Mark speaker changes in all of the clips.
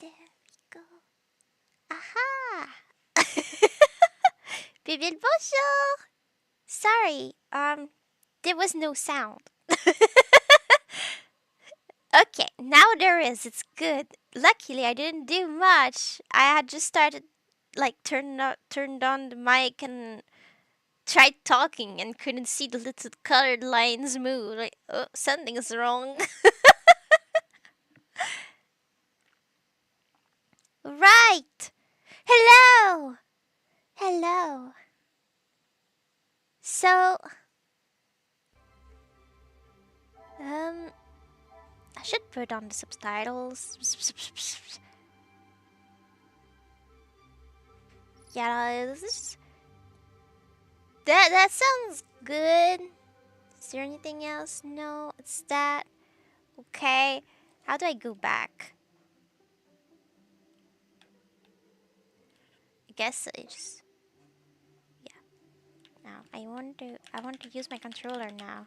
Speaker 1: There we go. Aha! Bibil bonjour! Sorry, there was no sound. Okay, now there is. It's good. Luckily, I didn't do much. I had just started, like, turned on the mic and tried talking and couldn't see the little colored lines move. Like, oh, something's wrong. Right. Hello. Hello. So, I should put on the subtitles. Yeah, that sounds good. Is there anything else? No, it's that. Okay. How do I go back? I guess I just, yeah. Now I want to use my controller now.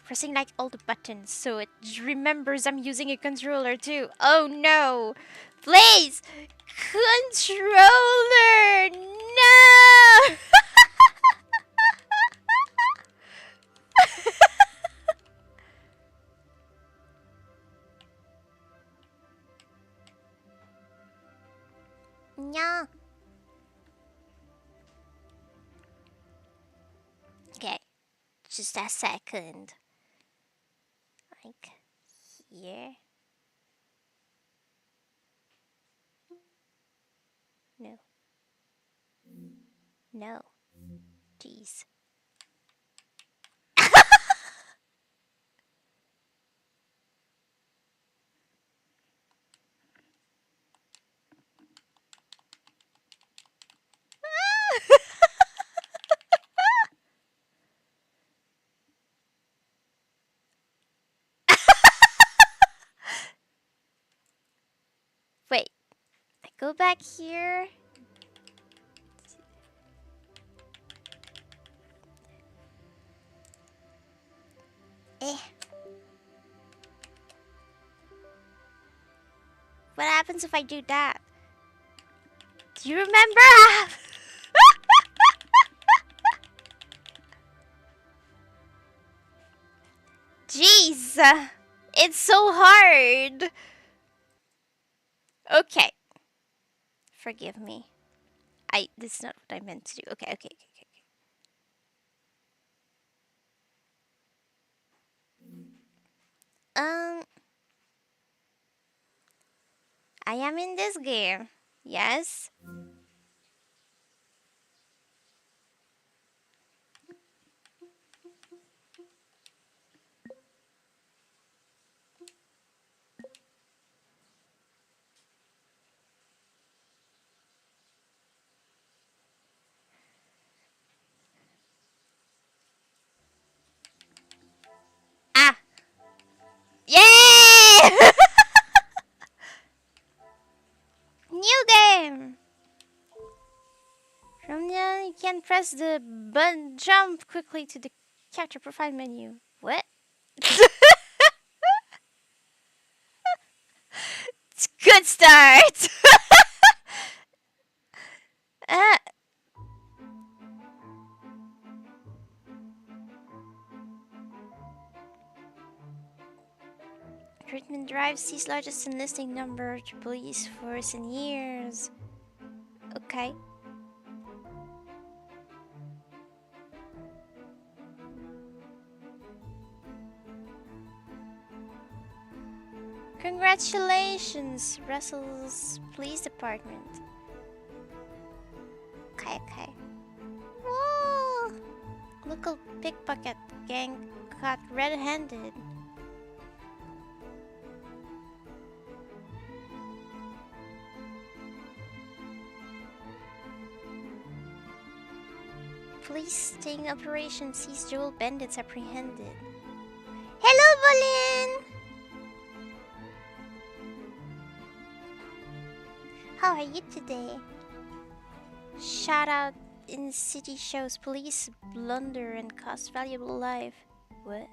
Speaker 1: Pressing like all the buttons so it remembers I'm using a controller too. Oh no! Please! Controller! No! No. Okay, just a second. Like here. No. No. Jeez. Wait. I go back here. Eh. What happens if I do that? Do you remember? Jeez. It's so hard. Okay. Forgive me. This is not what I meant to do. Okay. I am in this game. Yes. Ah. Yay! New game. From there, you can press the button, jump quickly to the character profile menu. What? It's a good start. uh, Treatment drive sees largest enlisting number to police force in years. Okay. Congratulations, Russell's police department. Okay. Whoa! Local pickpocket gang caught red-handed. Police sting operation sees dual bandits apprehended. Hello, Bolin! How are you today? Shout out in city shows, police blunder and cost valuable life. What?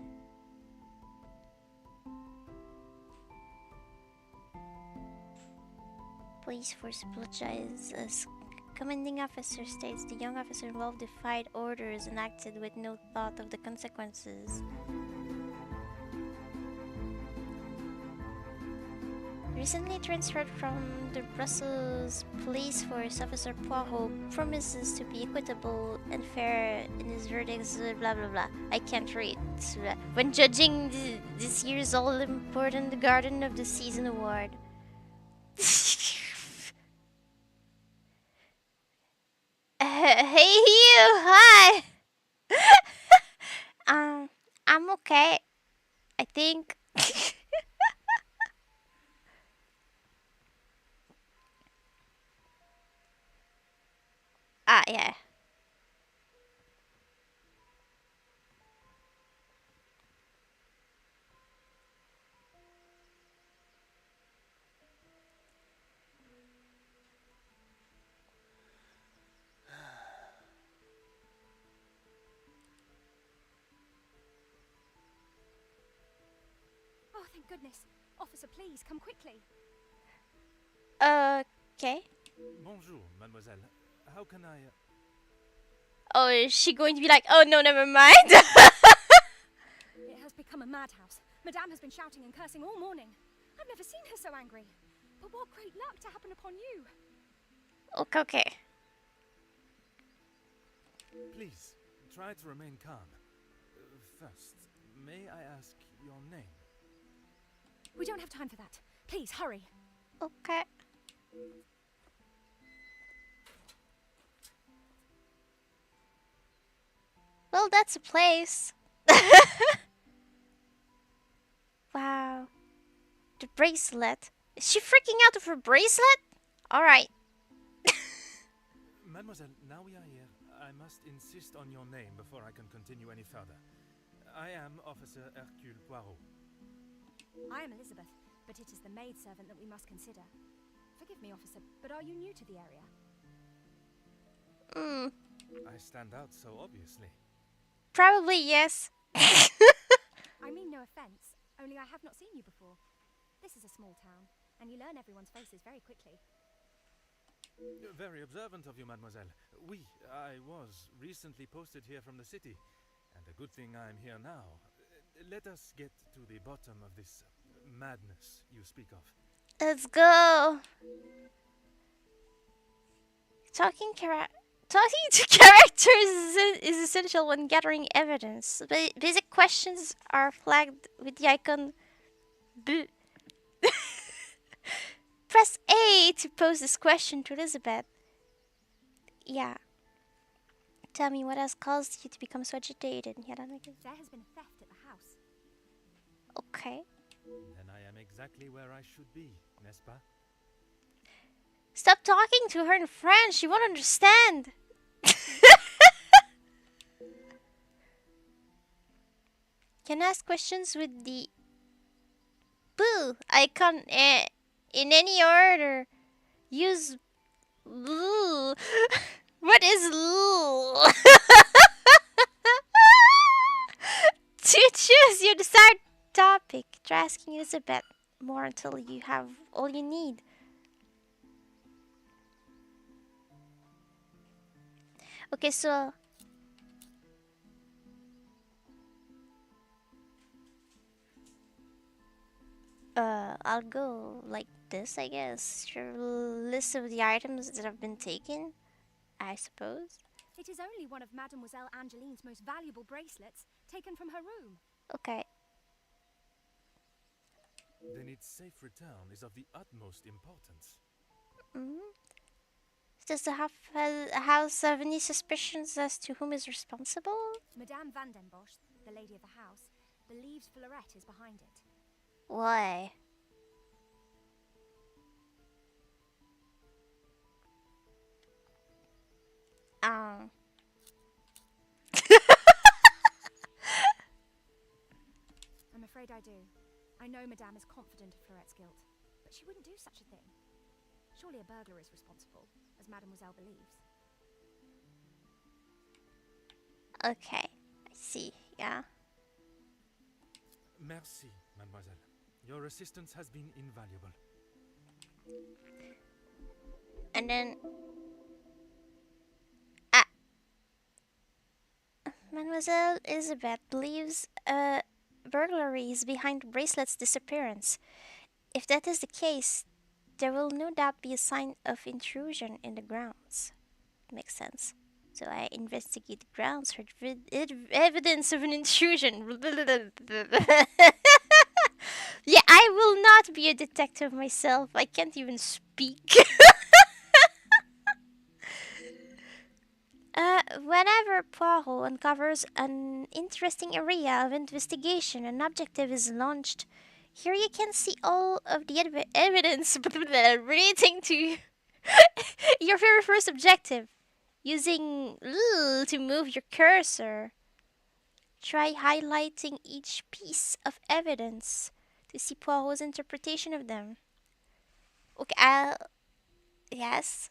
Speaker 1: Police force apologizes. Commanding officer states the young officer involved defied orders and acted with no thought of the consequences. Recently transferred from the Brussels police force, Officer Poirot promises to be equitable and fair in his verdicts, blah blah blah. I can't read. When judging this year's all-important Garden of the Season award. Hey you, hi! I'm okay. I think. Yeah.
Speaker 2: Oh, thank goodness. Officer, please, come quickly.
Speaker 1: Okay.
Speaker 3: Bonjour, mademoiselle. How can I...
Speaker 1: Oh, is she going to be like, oh no, never mind?
Speaker 2: It has become a madhouse. Madame has been shouting and cursing all morning. I've never seen her so angry. But what great luck to happen upon you.
Speaker 1: Okay.
Speaker 3: Please, try to remain calm. First, may I ask your name?
Speaker 2: We don't have time for that. Please, hurry.
Speaker 1: Okay. Well, that's a place. Wow. The bracelet. Is she freaking out of her bracelet? Alright.
Speaker 3: Mademoiselle, now we are here, I must insist on your name before I can continue any further. I am Officer Hercule Poirot.
Speaker 2: I am Elizabeth, but it is the maidservant that we must consider. Forgive me, officer, but are you new to the area?
Speaker 3: I stand out so obviously.
Speaker 1: Probably yes.
Speaker 2: I mean no offense, only I have not seen you before. This is a small town, and you learn everyone's faces very quickly.
Speaker 3: Very observant of you, mademoiselle. I was recently posted here from the city, and a good thing I'm here now. Let us get to the bottom of this madness you speak of.
Speaker 1: Let's go. Talking to characters is essential when gathering evidence. Basic questions are flagged with the icon B. Press A to pose this question to Elizabeth. Yeah. Tell me what has caused you to become so agitated.
Speaker 2: There has been a theft at the house.
Speaker 1: Okay.
Speaker 3: Then I am exactly where I should be, n'est-ce pas?
Speaker 1: Stop talking to her in French. She won't understand. Can ask questions with the boo icon in any order. Use boo. What is boo? To choose your desired topic. Try asking Elizabeth more until you have all you need. Okay, so I'll go like this, I guess. Your list of the items that have been taken, I suppose.
Speaker 2: It is only one of Mademoiselle Angeline's most valuable bracelets, taken from her room.
Speaker 1: Okay.
Speaker 3: Then its safe return is of the utmost importance.
Speaker 1: Does the house have any suspicions as to whom is responsible?
Speaker 2: Madame Van den Bosch, the lady of the house, believes Fleurette is behind it.
Speaker 1: Why?
Speaker 2: I'm afraid I do. I know Madame is confident of Fleurette's guilt, but she wouldn't do such a thing. Surely a burglar is responsible, as Mademoiselle believes.
Speaker 1: Okay, I see. Yeah.
Speaker 3: Merci, mademoiselle. Your assistance has been invaluable.
Speaker 1: And then, ah, Mademoiselle Elizabeth believes burglary is behind Bracelet's disappearance. If that is the case, there will no doubt be a sign of intrusion in the grounds. Makes sense. So I investigate the grounds for evidence of an intrusion. Yeah, I will not be a detective myself. I can't even speak. Whenever Poirot uncovers an interesting area of investigation, an objective is launched. Here you can see all of the evidence relating to your very first objective. Using to move your cursor, try highlighting each piece of evidence to see Poirot's interpretation of them. Okay, yes,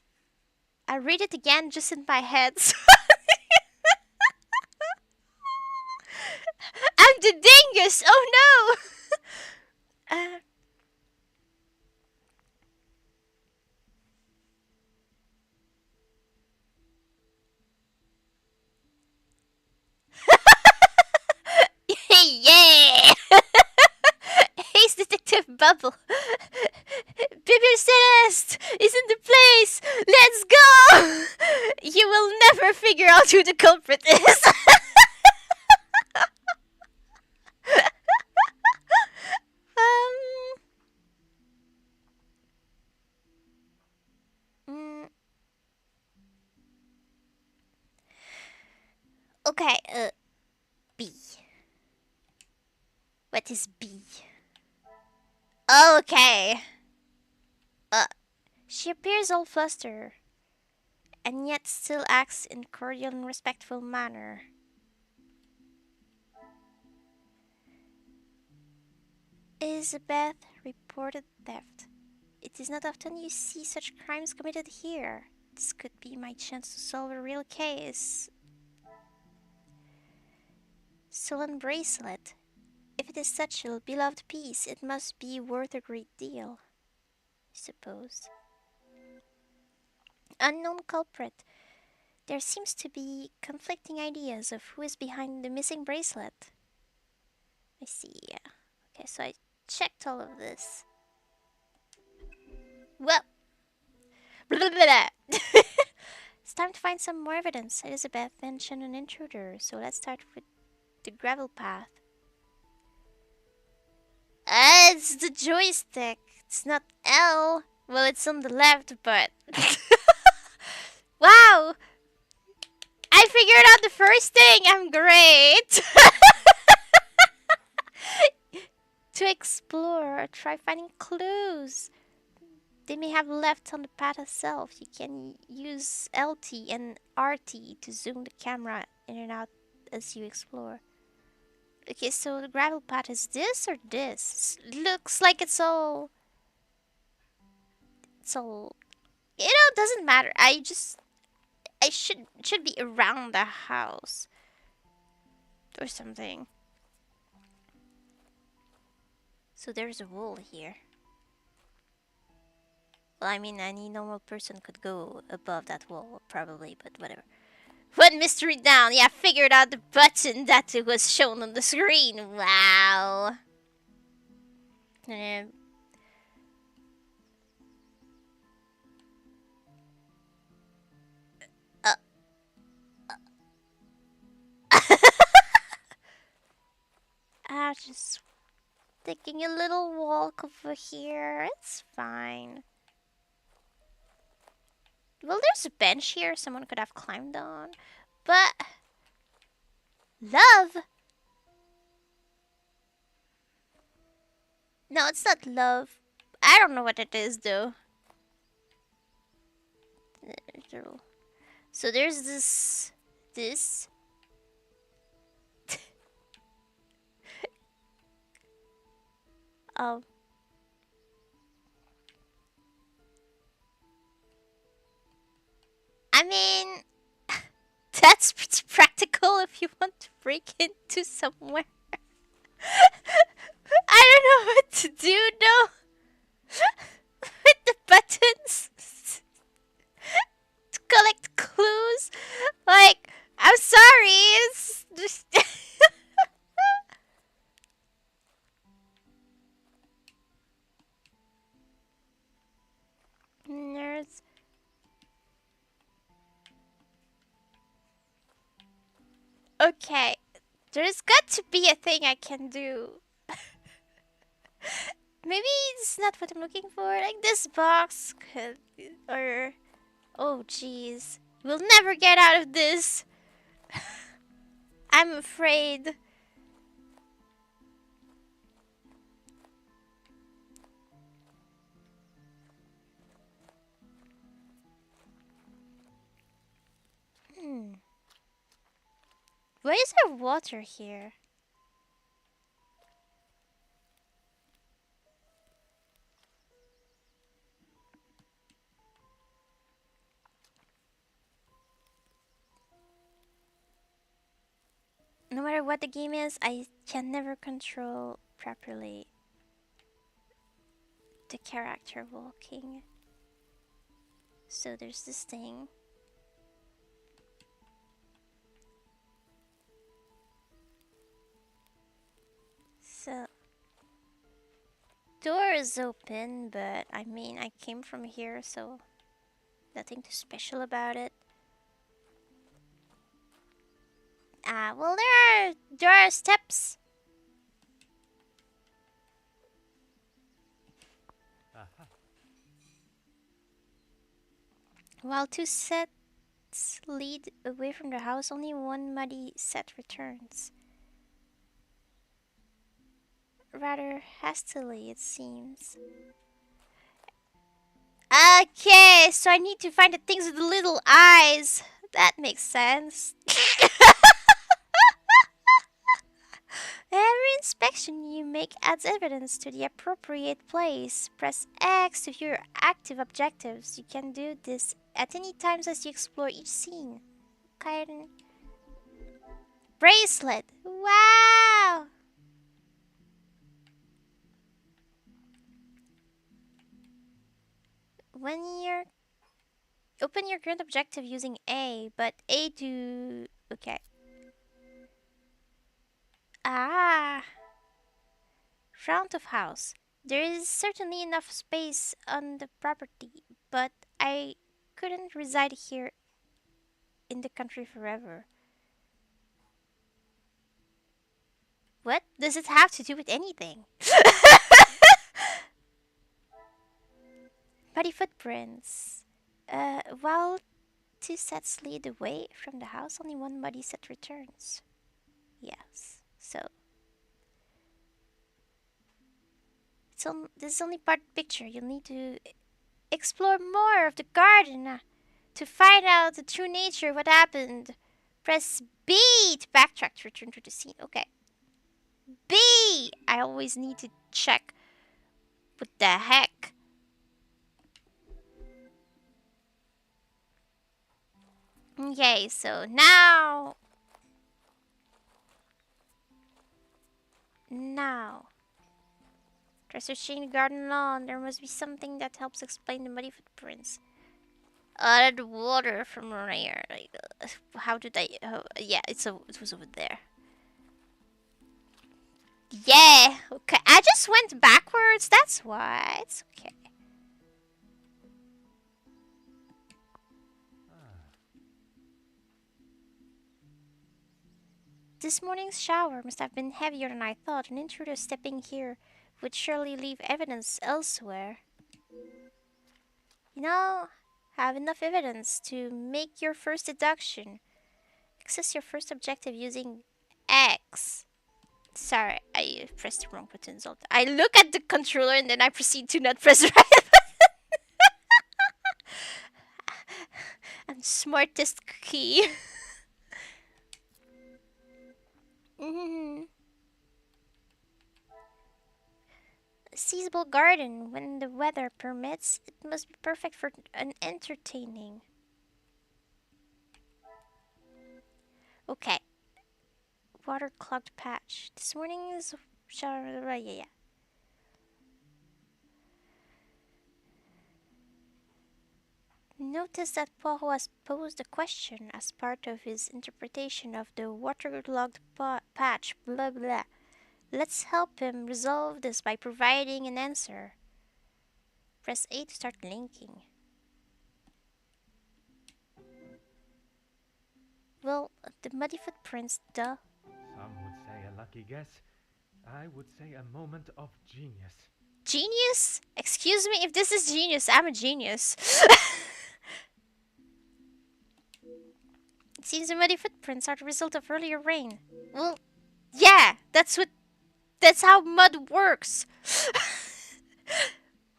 Speaker 1: I'll read it again just in my head. I'm the dingus! Oh no! Yeah! He's Detective Bubble. Bibi Celeste is in the place! Let's go! You will never figure out who the culprit is. um. mm, okay, B. What is B? Okay. Uh, she appears all flustered, and yet still acts in cordial and respectful manner. Elizabeth reported theft. It is not often you see such crimes committed here. This could be my chance to solve a real case. Stolen bracelet. If it is such a beloved piece, it must be worth a great deal, I suppose. Unknown culprit. There seems to be conflicting ideas of who is behind the missing bracelet. I see. Okay, so I checked all of this. Well, blah, blah, blah. It's time to find some more evidence. Elizabeth mentioned an intruder, so let's start with the gravel path. It's the joystick. It's not L. Well, it's on the left, but... Wow! I figured out the first thing! I'm great! To explore, try finding clues. They may have left on the path itself. You can use LT and RT to zoom the camera in and out as you explore. Okay, so the gravel path is this or this? Looks like it's all... it doesn't matter. I should be around the house or something. So there's a wall here. Well, I mean, any normal person could go above that wall, probably, but whatever. One mystery down. Yeah, I figured out the button that was shown on the screen. Wow. Um, uh, I'm just taking a little walk over here. It's fine. Well, there's a bench here someone could have climbed on. But... love? No, it's not love. I don't know what it is, though. So there's this. Um, I mean, That's pretty practical if you want to break into somewhere. I don't know what to do though with the buttons to collect clues. Like, I'm sorry, it's just. Nerds. Okay, there's got to be a thing I can do. Maybe it's not what I'm looking for. Like this box could, or oh jeez, we'll never get out of this. I'm afraid. Hmm. Why is there water here? No matter what the game is, I can never control properly the character walking. So there's this thing. So door is open, but I mean I came from here, so nothing too special about it. Well there are steps.
Speaker 3: Aha.
Speaker 1: While two sets lead away from the house, only one muddy set returns. Rather hastily, it seems. Okay, so I need to find the things with the little eyes. That makes sense. Every inspection you make adds evidence to the appropriate place. Press X to view your active objectives. You can do this at any times as you explore each scene. Kind bracelet. Wow! When you're open your current objective using A, but A to okay. Ah, front of house. There is certainly enough space on the property, but I couldn't reside here in the country forever. What does it have to do with anything? Muddy footprints. While two sets lead away from the house, only one muddy set returns. Yes. So this is only part of the picture. You'll need to explore more of the garden to find out the true nature of what happened. Press B to backtrack to return to the scene. Okay. B! I always need to check. What the heck? Okay, so now. Try searching the garden lawn. There must be something that helps explain the muddy footprints. The water from here. Like, how did I? Yeah, it was over there. Yeah. Okay. I just went backwards. That's why. It's okay. This morning's shower must have been heavier than I thought. An intruder stepping here would surely leave evidence elsewhere. You know, have enough evidence to make your first deduction. Access your first objective using X. Sorry, I pressed the wrong buttons. I look at the controller and then I proceed to not press the right button. I'm smartest key. Seasonable garden. When the weather permits, it must be perfect for an entertaining. Okay. Water-clogged patch. This morning's shower. Yeah. Notice that Poirot has posed a question as part of his interpretation of the waterlogged patch. Blah blah. Let's help him resolve this by providing an answer. Press A to start linking. Well, the muddy footprints, duh.
Speaker 3: Some would say a lucky guess. I would say a moment of genius.
Speaker 1: Genius? Excuse me, if this is genius, I'm a genius. It seems the muddy footprints are the result of earlier rain. Well, yeah, that's how mud works.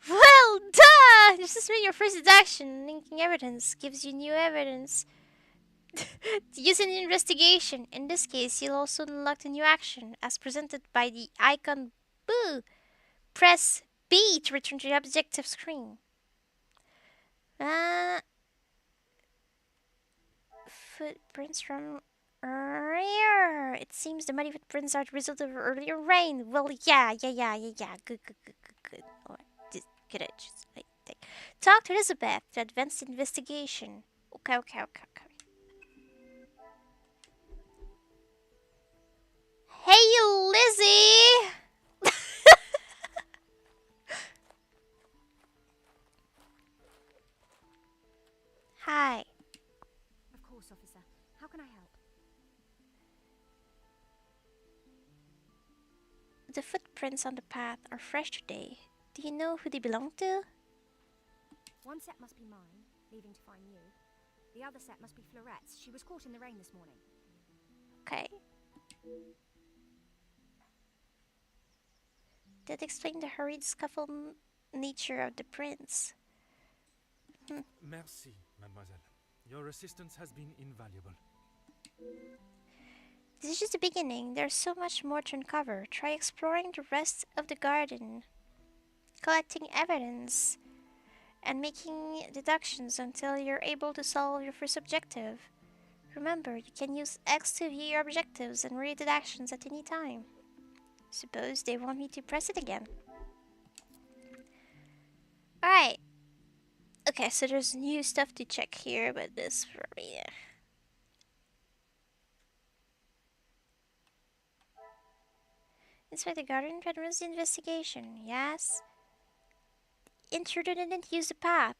Speaker 1: Well, duh! This has been your first deduction. Linking evidence gives you new evidence to use in the investigation. In this case, you'll also unlock a new action, as presented by the icon Boo. Press B to return to the objective screen. Footprints from earlier. It seems the muddy footprints are the result of earlier rain. Well, yeah. Good. Alright, just get it. Just like, talk to Elizabeth to advance the investigation. Okay. Hey, Lizzie! Hi.
Speaker 2: Of course, officer. How can I help?
Speaker 1: The footprints on the path are fresh today. Do you know who they belong to?
Speaker 2: One set must be mine, leaving to find you. The other set must be Florette's. She was caught in the rain this morning.
Speaker 1: Okay. That explains the hurried scuffle nature of the prints.
Speaker 3: Merci, mademoiselle. Your assistance has been invaluable.
Speaker 1: This is just the beginning. There's so much more to uncover. Try exploring the rest of the garden, collecting evidence, and making deductions until you're able to solve your first objective. Remember, you can use X to view your objectives and related actions at any time. Suppose they want me to press it again. Alright. Okay, so there's new stuff to check here, but this for me. Inspect the garden to advance the investigation. Yes. Intruder didn't use the path.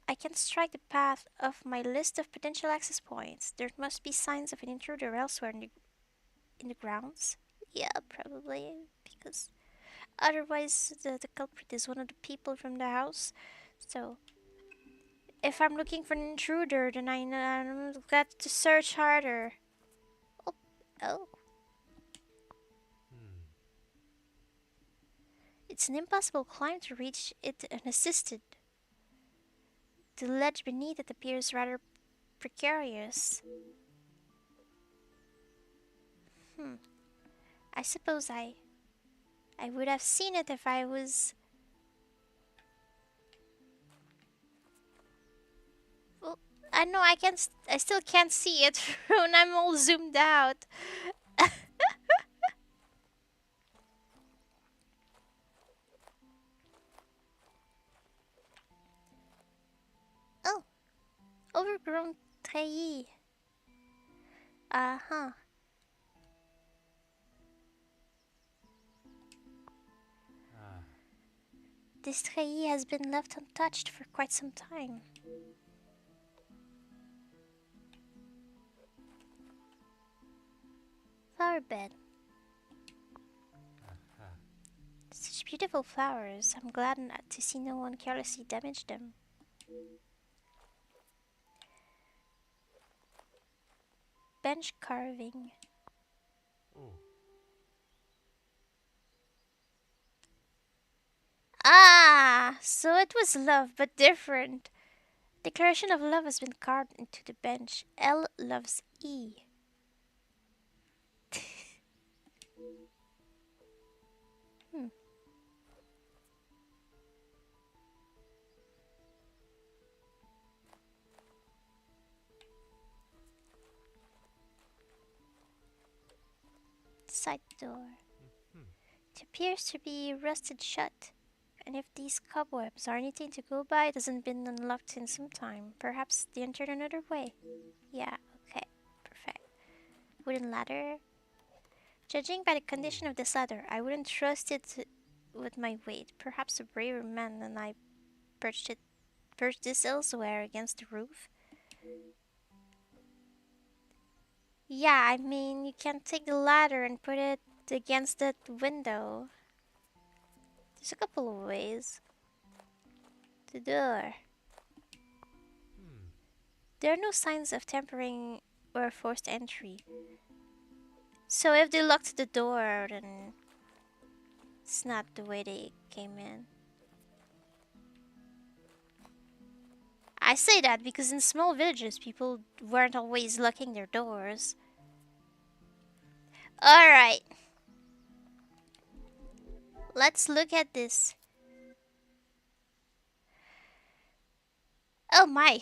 Speaker 1: I can strike the path off my list of potential access points. There must be signs of an intruder elsewhere in the grounds. Yeah, probably, because otherwise the culprit is one of the people from the house. So if I'm looking for an intruder, then I've got to search harder. Oh. It's an impossible climb to reach it unassisted. The ledge beneath it appears rather precarious. I suppose I would have seen it if I was... Well, I know I still can't see it when I'm all zoomed out. Oh, overgrown treillis. Uh-huh. This treillis has been left untouched for quite some time. Flower bed. Such beautiful flowers. I'm glad not to see no one carelessly damage them. Bench carving. Ah, so it was love, but different. Declaration of love has been carved into the bench. L loves E. Side door.
Speaker 3: Hmm.
Speaker 1: It appears to be rusted shut. And if these cobwebs are anything to go by, it hasn't been unlocked in some time. Perhaps they entered another way. Yeah, okay. Perfect. Wooden ladder. Judging by the condition of this ladder, I wouldn't trust it with my weight. Perhaps a braver man than I perched this elsewhere against the roof. Yeah, I mean, you can take the ladder and put it against that window. There's a couple of ways. The door.
Speaker 3: Hmm.
Speaker 1: There are no signs of tampering or forced entry. So if they locked the door, then it's not the way they came in. I say that because in small villages, people weren't always locking their doors. Alright, let's look at this. Oh my.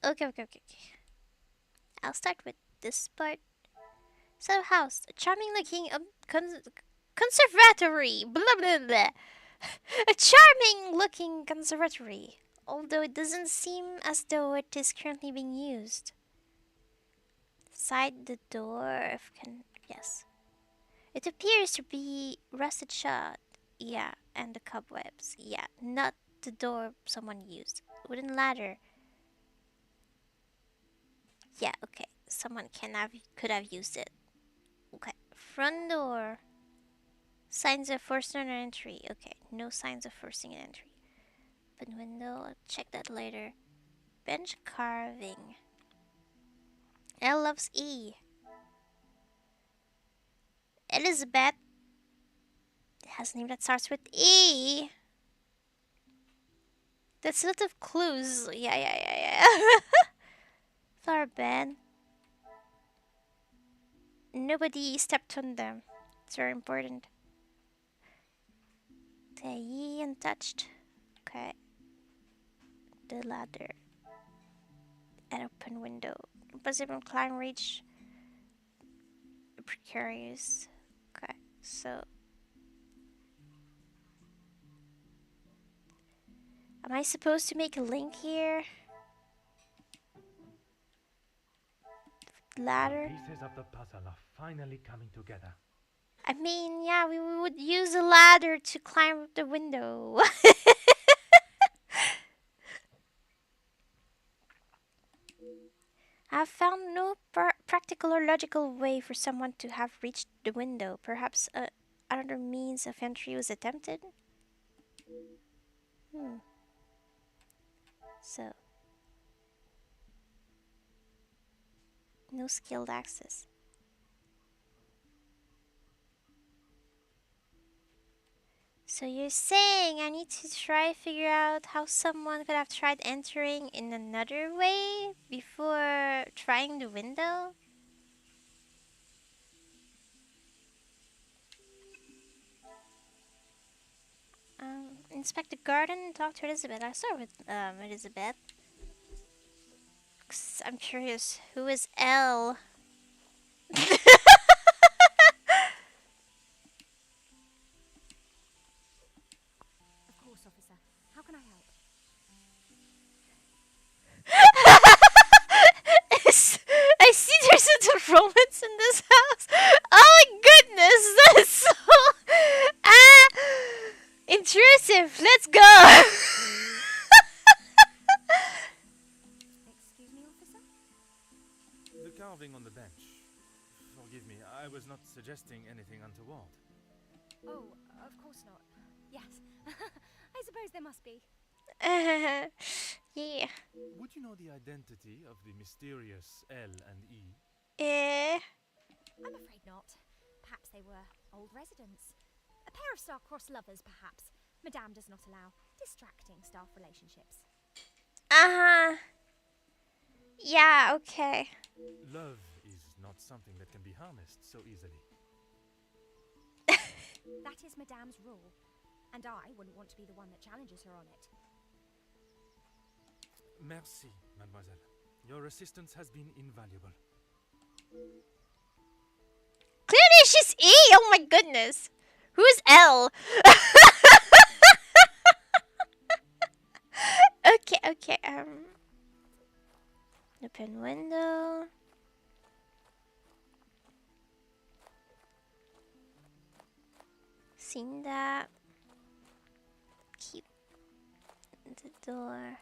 Speaker 1: Okay. I'll start with this part. So house, a charming looking conservatory. Blah blah blah. A charming looking conservatory. Although it doesn't seem as though it is currently being used. Side the door if can yes. It appears to be rusted shut. Yeah, and the cobwebs. Yeah, not the door someone used. Wooden ladder. Yeah, okay. Someone could have used it. Okay. Front door. Signs of forcing an entry. Okay, no signs of forcing an entry. Open window. I'll check that later. Bench carving. L loves E. Elizabeth. It has a name that starts with E. That's a lot of clues. Yeah. Flower bed. Nobody stepped on them. It's very important. The E untouched. Okay. The ladder. An open window. Impossible climb reach. Precarious. Okay, so. Am I supposed to make a link here? Ladder?
Speaker 3: The pieces of the puzzle are finally coming together.
Speaker 1: I mean, yeah, we would use a ladder to climb up the window. I've found no practical or logical way for someone to have reached the window. Perhaps another means of entry was attempted? Hmm. So, no skilled access. So you're saying I need to try figure out how someone could have tried entering in another way before trying the window? Inspect the garden, talk to Elizabeth. I start with Elizabeth. 'Cause I'm curious, who is L?
Speaker 2: Of course, officer. How can I help?
Speaker 1: I see there's a bit of romance in this house. Oh my goodness, that's so intrusive. Let's go.
Speaker 2: Excuse me, officer?
Speaker 3: The carving on the bench. Forgive me, I was not suggesting anything untoward.
Speaker 2: Oh, of course not. Yes. I suppose there must be.
Speaker 1: Yeah.
Speaker 3: Would you know the identity of the mysterious L and E?
Speaker 1: Eh.
Speaker 2: I'm afraid not. Perhaps they were old residents. A pair of star-crossed lovers, perhaps. Madame does not allow distracting staff relationships.
Speaker 1: Uh-huh. Yeah, okay.
Speaker 3: Love is not something that can be harnessed so easily.
Speaker 2: That is Madame's rule, and I wouldn't want to be the one that challenges her on it.
Speaker 3: Merci. mademoiselle. Your assistance has been invaluable.
Speaker 1: Clearly she's E! Oh my goodness! Who's L? Okay, okay, open window. Seen that. Keep the door.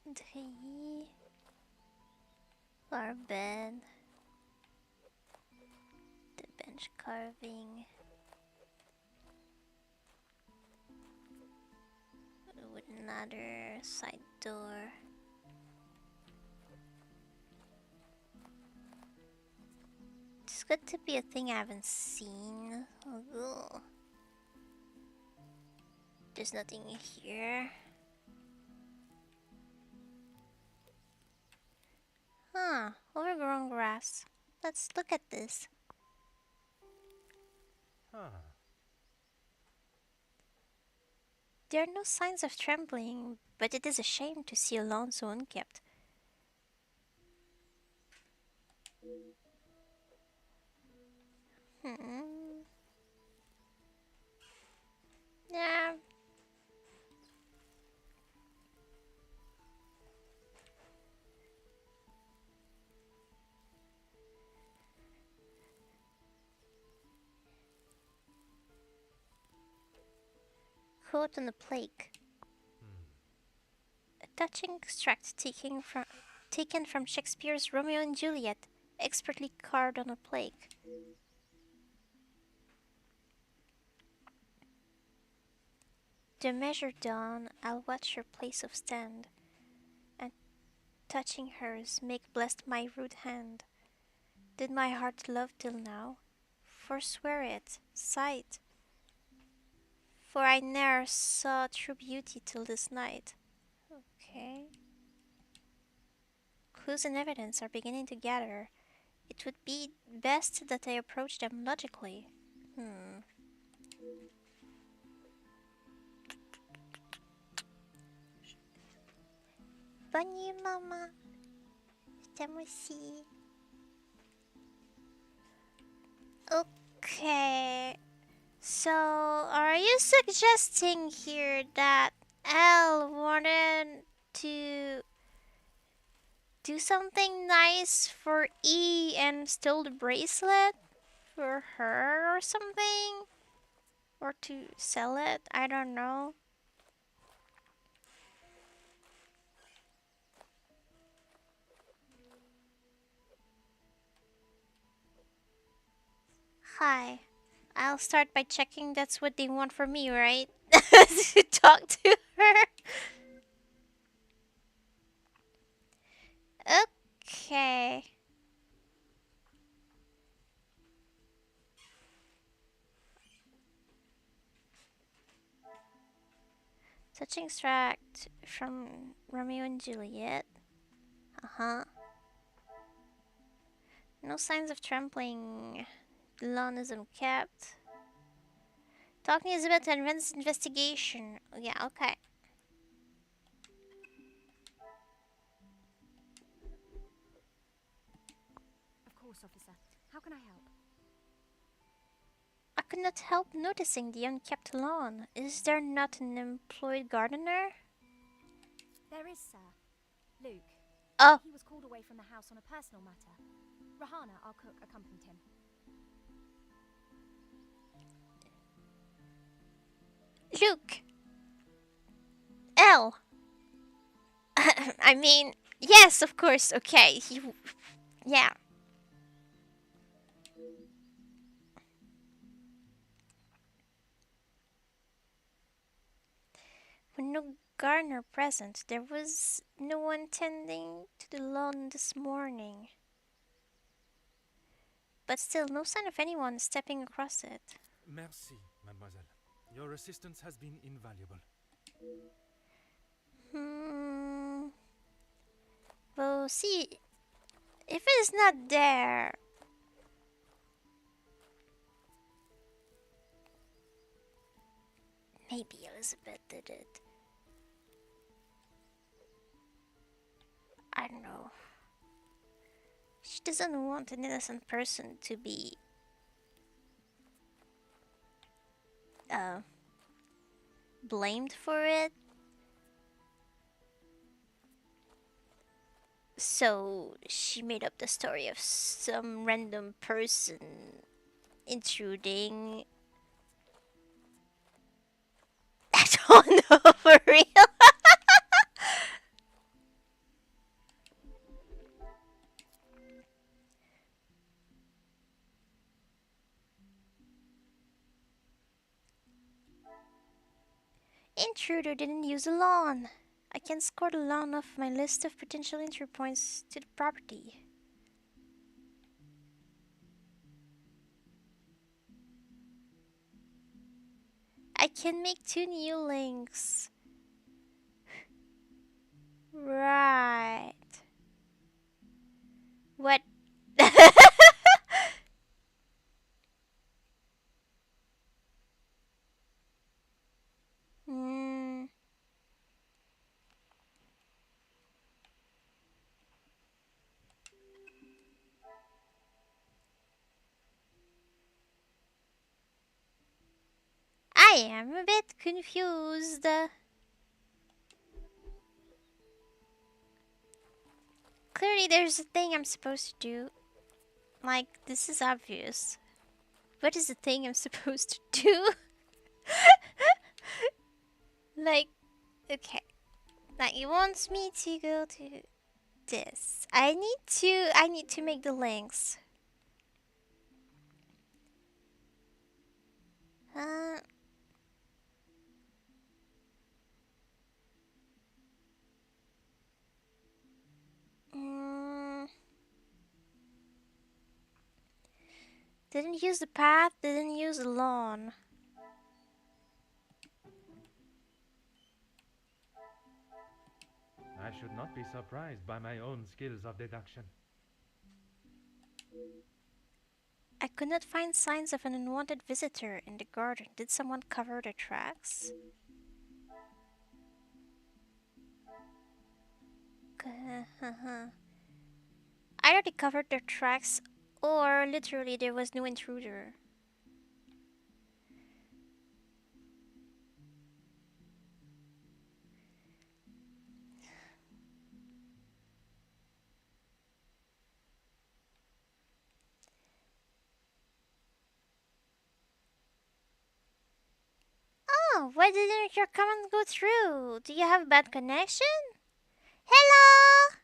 Speaker 1: The our bed. The bench carving. With another side door. It's good to be a thing I haven't seen. Ugh. There's nothing here. Huh, overgrown grass. Let's look at this.
Speaker 3: Ah,
Speaker 1: There are no signs of trembling, but it is a shame to see a lawn so unkept. Yeah. Quote on the plaque. A touching extract taken from Shakespeare's Romeo and Juliet, expertly carved on a plaque. The measure done, I'll watch your place of stand, and touching hers, make blessed my rude hand. Did my heart love till now? Forswear it, sight, for I ne'er saw true beauty till this night. Okay. Clues and evidence are beginning to gather. It would be best that I approach them logically. Bonne nuit, Mama. Je t'aime aussi. Okay. So, are you suggesting here that L wanted to do something nice for E and steal the bracelet for her or something? Or to sell it? I don't know. Hi. I'll start by checking that's what they want from me, right? To talk to her. Okay. Touching extract from Romeo and Juliet. Uh-huh. No signs of trampling. The lawn is unkept. Talking is about an advanced investigation. Yeah, okay.
Speaker 2: Of course, officer. How can I help?
Speaker 1: I could not help noticing the unkept lawn. Is there not an employed gardener?
Speaker 2: There is, sir. Luke.
Speaker 1: Oh,
Speaker 2: He was called away from the house on a personal matter. Rahana, our cook, accompanied him.
Speaker 1: Luke. L. I mean, yes, of course. Okay. Yeah. With no gardener present, there was no one tending to the lawn this morning. But still, no sign of anyone stepping across it.
Speaker 3: merci, mademoiselle. Your assistance has been invaluable.
Speaker 1: Well, see, if it's not there, Maybe Elizabeth did it. I don't know. She doesn't want an innocent person to be uh, blamed for it. So she made up the story of some random person intruding. I don't know for real. Intruder didn't use the lawn. I can score the lawn off my list of potential entry points to the property. I can make 2 new links. Right. What? Hmm. I am a bit confused. Clearly, there's a thing I'm supposed to do. Like, this is obvious. What is the thing I'm supposed to do? Like, okay. Now, he wants me to go to this. I need to make the links. Uh, mm, didn't use the path, didn't use the lawn.
Speaker 3: I should not be surprised by my own skills of deduction.
Speaker 1: I could not find signs of an unwanted visitor in the garden. Did someone cover the tracks? Either they covered their tracks or literally there was no intruder. Oh, why didn't your comment go through? Do you have a bad connection? Hello?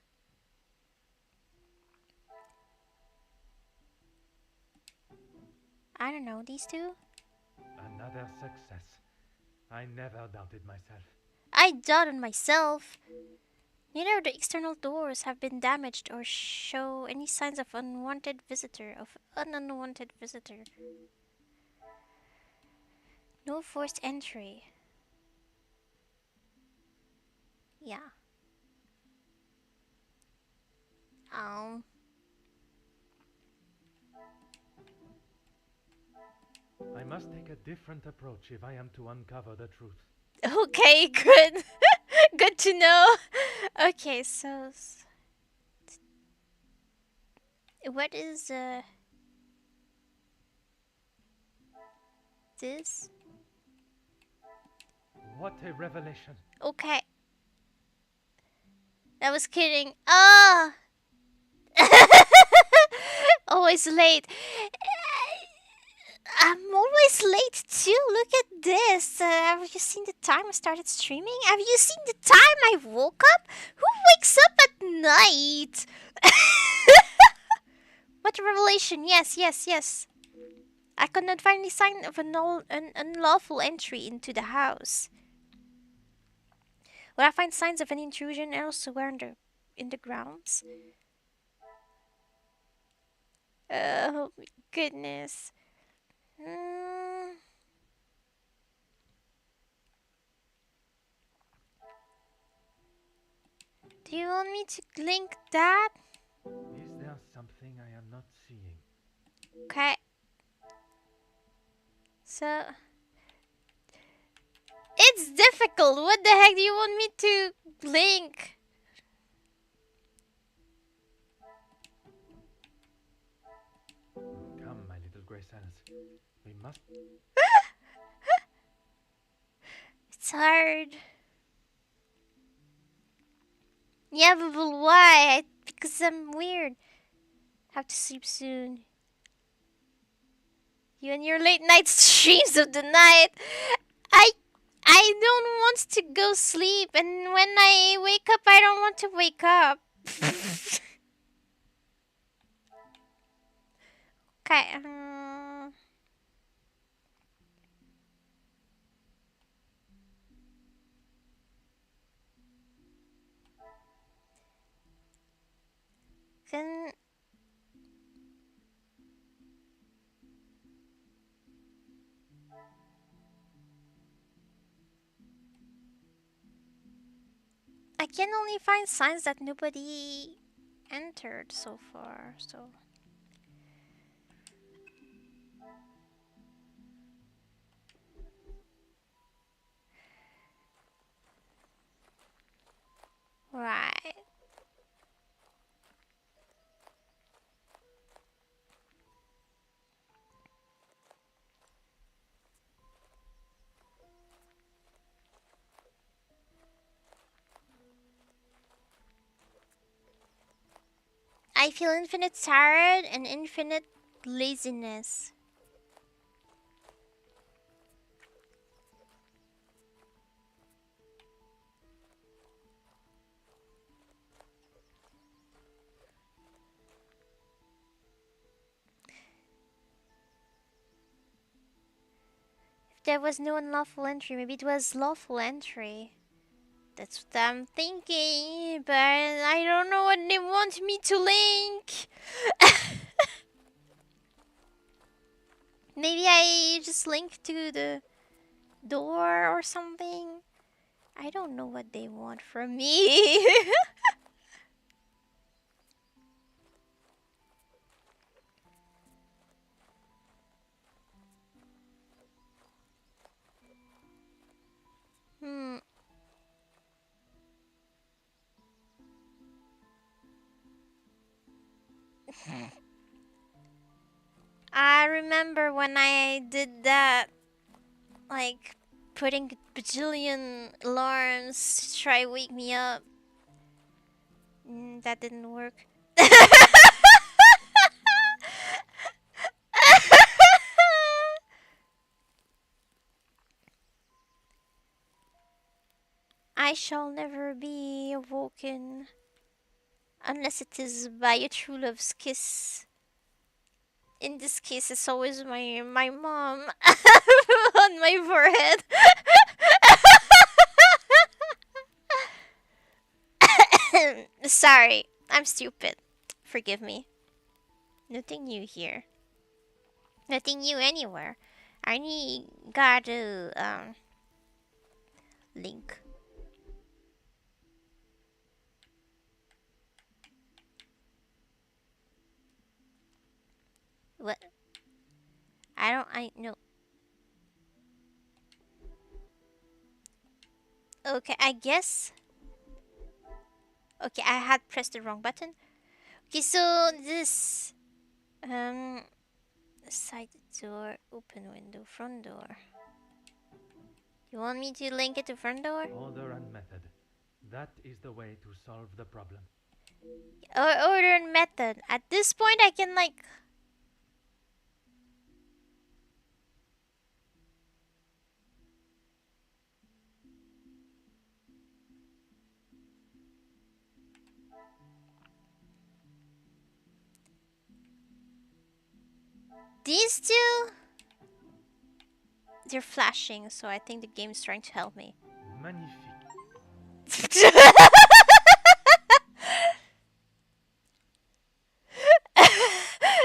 Speaker 1: I don't know, these two?
Speaker 3: Another success. I never doubted myself.
Speaker 1: I doubted myself. Neither of the external doors have been damaged or show any signs of an unwanted visitor. No forced entry. Yeah. Um.
Speaker 3: I must take a different approach if I am to uncover the truth.
Speaker 1: Okay, good. Good to know. Okay, so what is this?
Speaker 3: What a revelation!
Speaker 1: Okay, that was kidding. Ah, always late. I'm always late too. Look at this. Have you seen the time I started streaming? Have you seen the time I woke up? Who wakes up at night? What a revelation! Yes, yes, yes. I could not find any sign of an unlawful entry into the house. Would I find signs of an intrusion elsewhere in the grounds? Oh my goodness. Mm, do you want me to link that?
Speaker 3: Is there something I am not seeing?
Speaker 1: Okay. So It's difficult. What the heck do you want me to link?
Speaker 3: Come, my little Grey Silence. We must.
Speaker 1: It's hard. Yeah, but why? Because I'm weird. Have to sleep soon. You and your late night streams of the night. I I don't want to go sleep, and when I wake up, I don't want to wake up. Okay. Can I can only find signs that nobody entered so far. So right. I feel infinite tired and infinite laziness. If there was no unlawful entry, maybe it was lawful entry. That's what I'm thinking, but I don't know what they want me to link. Maybe I just link to the door or something. I don't know what they want from me. hmm. I remember when I did that, like putting bajillion alarms to try wake me up. That didn't work. I shall never be awoken unless it is by a true love's kiss. In this case, it's always my mom on my forehead. Sorry, I'm stupid. Forgive me. Nothing new here. Nothing new anywhere. I need gotta link. What? I know. Okay, I guess. Okay, I had pressed the wrong button. Okay, so this side door, open window, front door. You want me to link it to front door?
Speaker 3: Order and method. That is the way to solve the problem.
Speaker 1: Or order and method. At this point, I can like. These two, they're flashing, so I think the game's trying to help me.
Speaker 3: Magnifique.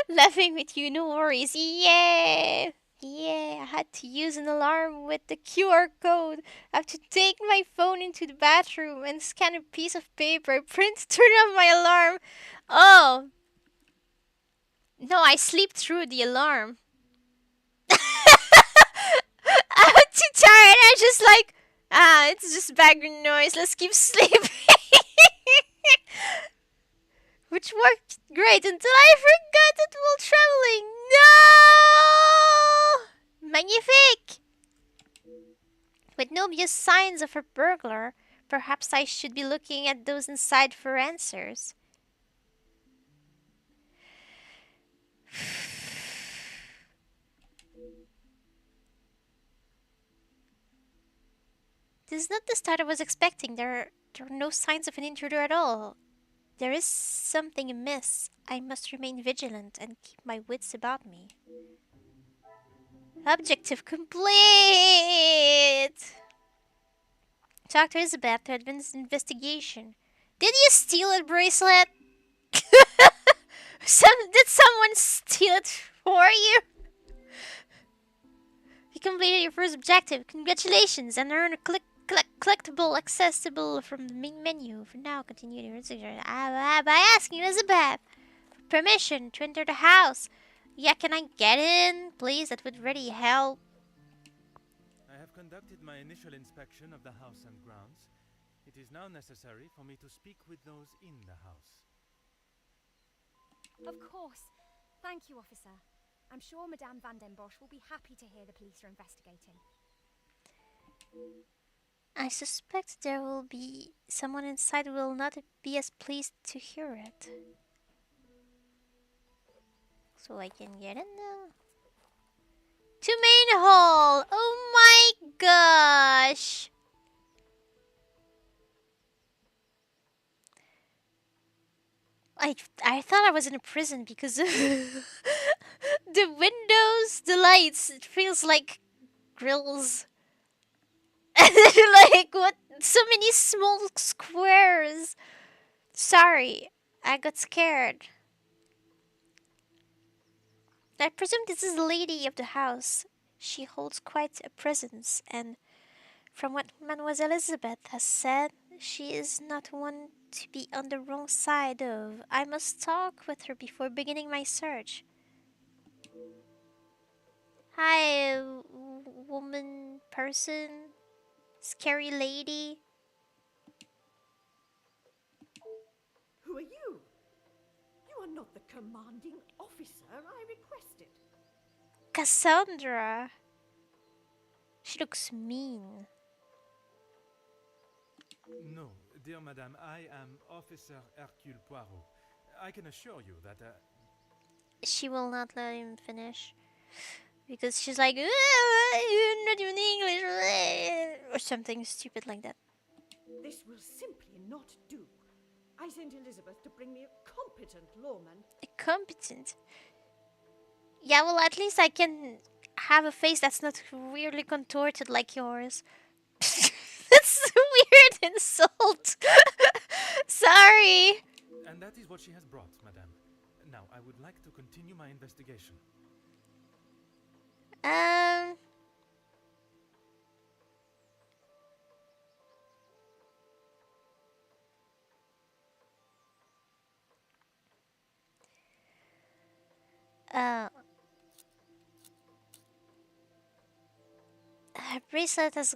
Speaker 1: Laughing with you, no worries. Yeah! Yeah, I had to use an alarm with the QR code. I have to take my phone into the bathroom and scan a piece of paper, print, turn off my alarm. Oh! No, I sleep through the alarm. I'm too tired. I just like Ah, it's just background noise. Let's keep sleeping. Which worked great until I forgot it while traveling. No! Magnifique! With no obvious signs of a burglar, perhaps I should be looking at those inside for answers. This is not the start I was expecting. There are no signs of an intruder at all. There is something amiss. I must remain vigilant and keep my wits about me. Objective complete! Talk to Elizabeth to advance investigation. Did you steal a bracelet? Did someone steal it for you? You completed your first objective. Congratulations, and earn a collectible accessible from the main menu. For now, continue your investigation by asking Elizabeth permission to enter the house. Yeah, can I get in? Please, that would really help.
Speaker 3: I have conducted my initial inspection of the house and grounds. It is now necessary for me to speak with those in the house.
Speaker 2: Of course. Thank you, officer. I'm sure Madame Van den Bosch will be happy to hear the police are investigating.
Speaker 1: I suspect there will be someone inside who will not be as pleased to hear it. So I can get in now. To main hall! Oh my gosh! I thought I was in a prison because of the windows, the lights. It feels like grills. Like what? So many small squares. Sorry, I got scared. I presume this is the lady of the house. She holds quite a presence, and from what Mademoiselle Elizabeth has said, she is not one to be on the wrong side of. I must talk with her before beginning my search. Hi, woman, person, scary lady.
Speaker 4: Who are you? You are not the commanding officer I requested.
Speaker 1: Cassandra. She looks mean.
Speaker 3: No, dear madame, I am Officer Hercule Poirot. I can assure you that
Speaker 1: She will not let him finish. Because she's like, you're not even English. Or something stupid like that.
Speaker 4: This will simply not do. I sent Elizabeth to bring me a competent lawman.
Speaker 1: Competent. Yeah, well, at least I can have a face that's not weirdly contorted like yours. That's a weird insult. Sorry.
Speaker 3: and that is what she has brought, madame. Now, I would like to continue my investigation.
Speaker 1: Um. Uh. Her bracelet has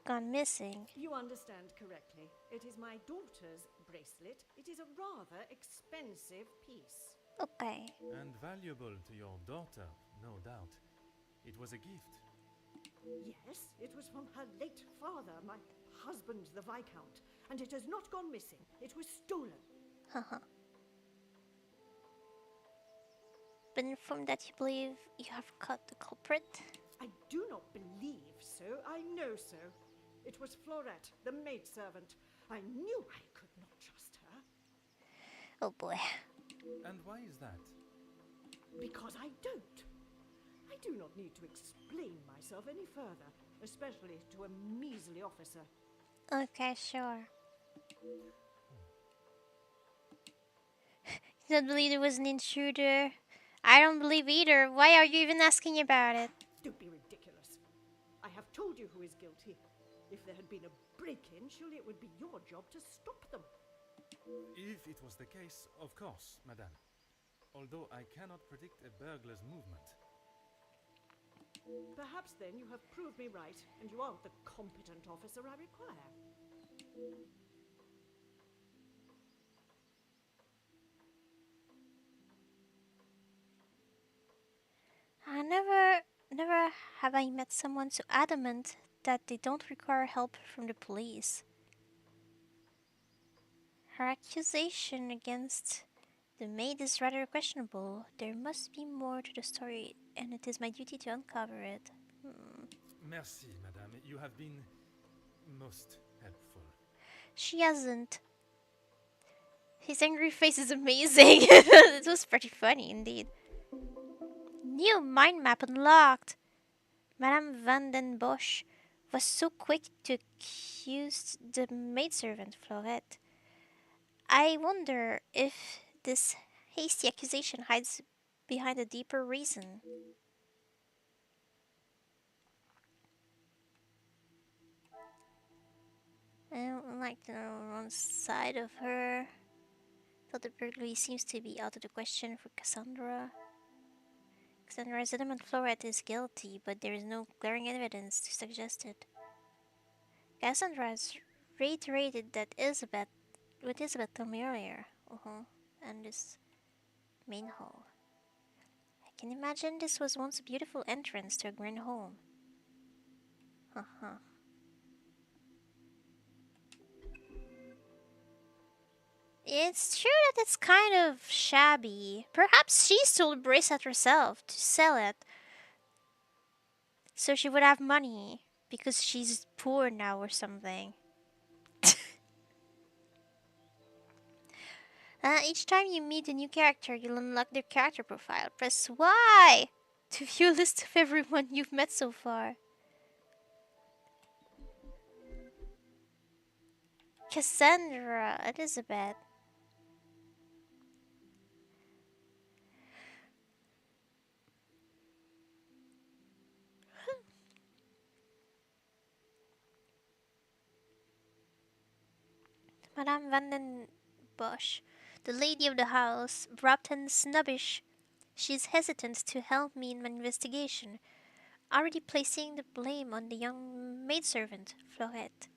Speaker 1: gone missing.
Speaker 4: You understand correctly. It is my daughter's bracelet. It is a rather expensive piece.
Speaker 1: Okay.
Speaker 3: And valuable to your daughter, no doubt. It was a gift.
Speaker 4: Yes, it was from her late father, my husband, the Viscount, and it has not gone missing. It was stolen.
Speaker 1: Haha. Been informed that you believe you have caught the culprit?
Speaker 4: I do not believe so. I know so. It was Florette, the maidservant. I knew I could not trust her.
Speaker 1: Oh boy.
Speaker 3: And why is that?
Speaker 4: Because I don't. I do not need to explain myself any further, especially to a measly officer.
Speaker 1: Okay, sure. You don't believe there was an intruder? I don't believe either. Why are you even asking about it?
Speaker 4: Don't be ridiculous. I have told you who is guilty. If there had been a break-in, surely it would be your job to stop them.
Speaker 3: If it was the case, of course, madame. Although I cannot predict a burglar's movement.
Speaker 4: Perhaps then you have proved me right, and you aren't the competent officer I require.
Speaker 1: I never have I met someone so adamant that they don't require help from the police. Her accusation against the maid is rather questionable. There must be more to the story, and it is my duty to uncover it.
Speaker 3: Merci, madame. You have been most helpful.
Speaker 1: She hasn't. His angry face is amazing. It was pretty funny indeed. New mind map unlocked. Madame Van den Bosch was so quick to accuse the maidservant Florette. I wonder if this hasty accusation hides behind a deeper reason. I don't like the wrong side of her. Though the burglary seems to be out of the question for Cassandra. Cassandra is adamant Florette is guilty, but there is no glaring evidence to suggest it. Cassandra has reiterated that what Elizabeth told me earlier. And this main hall. I can imagine this was once a beautiful entrance to a grand home. It's true that it's kind of shabby. Perhaps she stole the bracelet herself to sell it so she would have money because she's poor now or something. Each time you meet a new character, you'll unlock their character profile. Press Y to view a list of everyone you've met so far. Cassandra, Elizabeth. Madame Van den Bosch, the lady of the house, abrupt and snobbish. She's hesitant to help me in my investigation, already placing the blame on the young maidservant, Florette.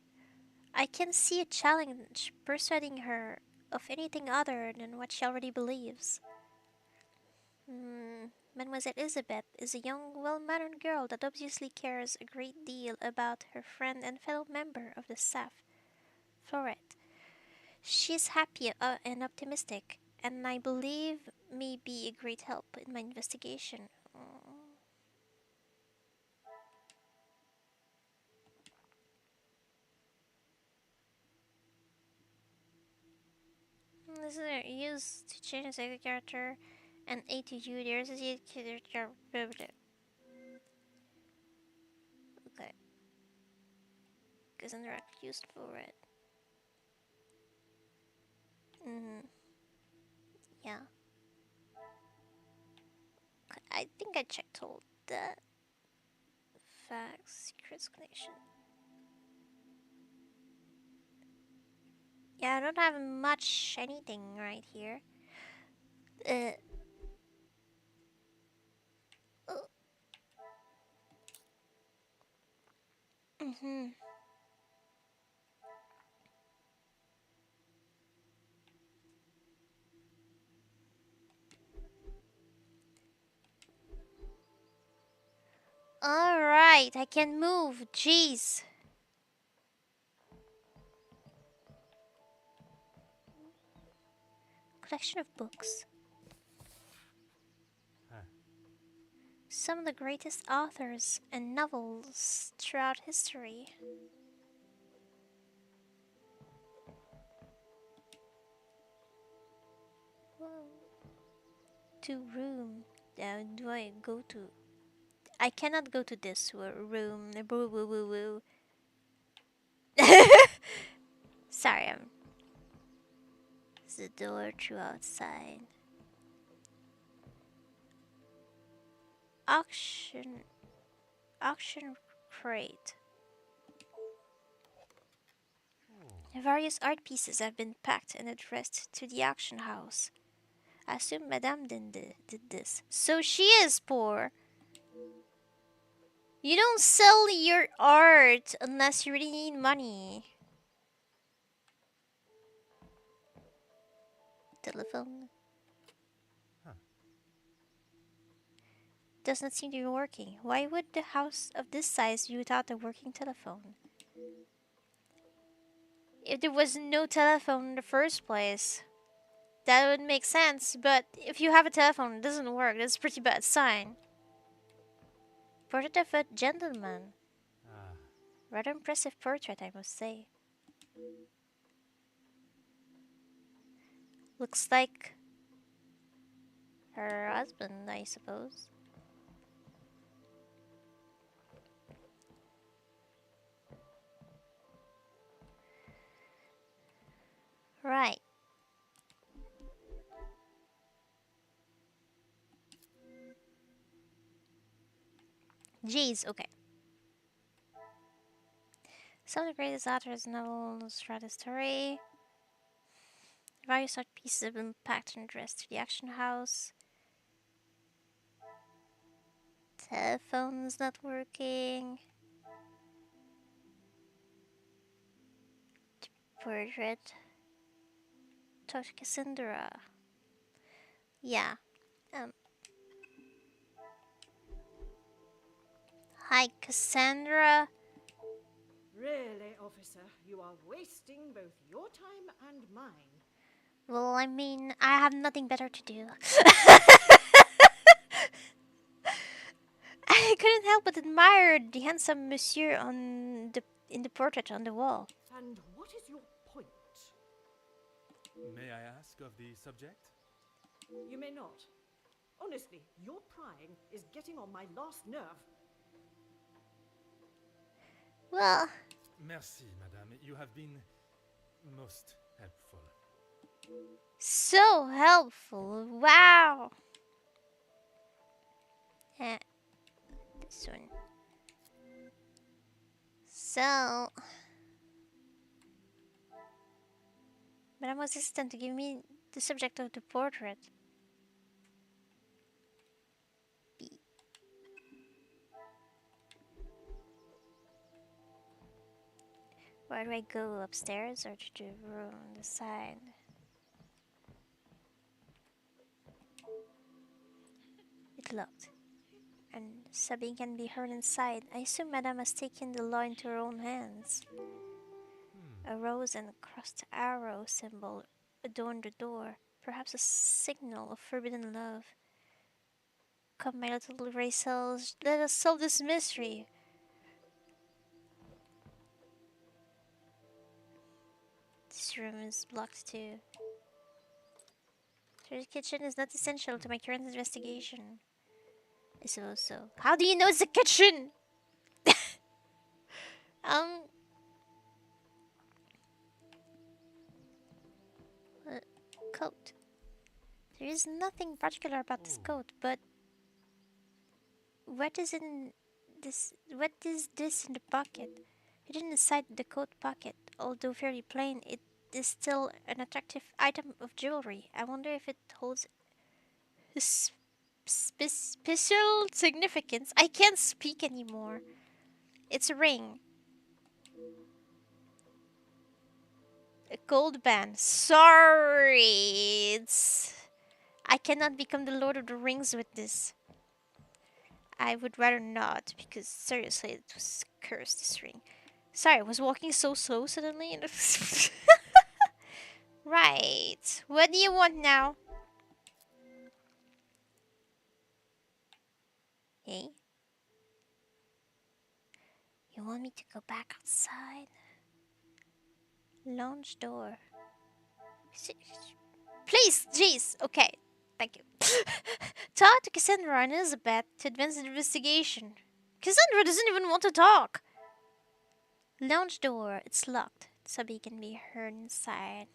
Speaker 1: I can see a challenge persuading her of anything other than what she already believes. Mademoiselle Elizabeth is a young, well-mannered girl that obviously cares a great deal about her friend and fellow member of the staff, Florette. She is happy and optimistic, and I believe may be a great help in my investigation. This is used to change the character and A to you. There's a character. Okay, because interact used for it. Yeah. I think I checked all the facts, secrets, connection. Yeah, I don't have much anything right here. Uh. Oh. Mhm. All right, I can move. Jeez. Collection of books.
Speaker 3: Ah,
Speaker 1: Some of the greatest authors and novels throughout history. Whoa. To room. Do I go to? I cannot go to this room. Boo boo boo boo. Sorry, I'm. The door to outside. Auction. Auction crate. Various art pieces have been packed and addressed to the auction house. I assume Madame did this. So she is poor. You don't sell your art unless you really need money. Telephone.
Speaker 3: Huh.
Speaker 1: Does not seem to be working. Why would the house of this size be without a working telephone? If there was no telephone in the first place, that would make sense. But if you have a telephone, it doesn't work. That's a pretty bad sign. Portrait of a gentleman.
Speaker 3: Ah,
Speaker 1: Rather impressive portrait, I must say. Looks like her husband, I suppose. Right. Jeez, okay. Some of the greatest authors' novels throughout history. Various art pieces have been packed and addressed to the action house. Telephone's not working. Portrait. Talk to Cassandra. Yeah. Um. Hi, Cassandra.
Speaker 4: Really, officer, you are wasting both your time and mine.
Speaker 1: Well, I mean, I have nothing better to do. I couldn't help but admire the handsome monsieur on the in the portrait on the wall.
Speaker 4: And what is your point?
Speaker 3: may I ask of the subject?
Speaker 4: You may not. Honestly, your prying is getting on my last nerve.
Speaker 1: Well,
Speaker 3: Merci, madame. You have been most helpful.
Speaker 1: so helpful. Wow. Eh, this one. So, Madame was hesitant to give me the subject of the portrait. B. Where do I go? Upstairs or to the room on the side? It locked, and sobbing can be heard inside. I assume Madame has taken the law into her own hands.
Speaker 3: Hmm.
Speaker 1: A rose and a crossed arrow symbol adorned the door, perhaps a signal of forbidden love. Come, my little gray cells, let us solve this mystery. This room is locked too. The kitchen is not essential to my current investigation. I suppose so. How do you know it's a kitchen? Um, uh, coat. There is nothing particular about this
Speaker 3: Oh,
Speaker 1: coat, but what is in this? What is this in the pocket? Hidden inside the coat pocket, although very plain, it is still an attractive item of jewelry. I wonder if it holds special significance. I can't speak anymore. It's a ring. A gold band. Sorry. I cannot become the Lord of the Rings with this. I would rather not, because seriously, it was cursed, this ring. Sorry, I was walking so slow suddenly. Right. What do you want now? Hey? You want me to go back outside? Lounge door. Please, jeez. Okay, thank you. Talk to Cassandra and Elizabeth to advance the investigation. Cassandra doesn't even want to talk. Lounge door. It's locked. Subby can be heard inside.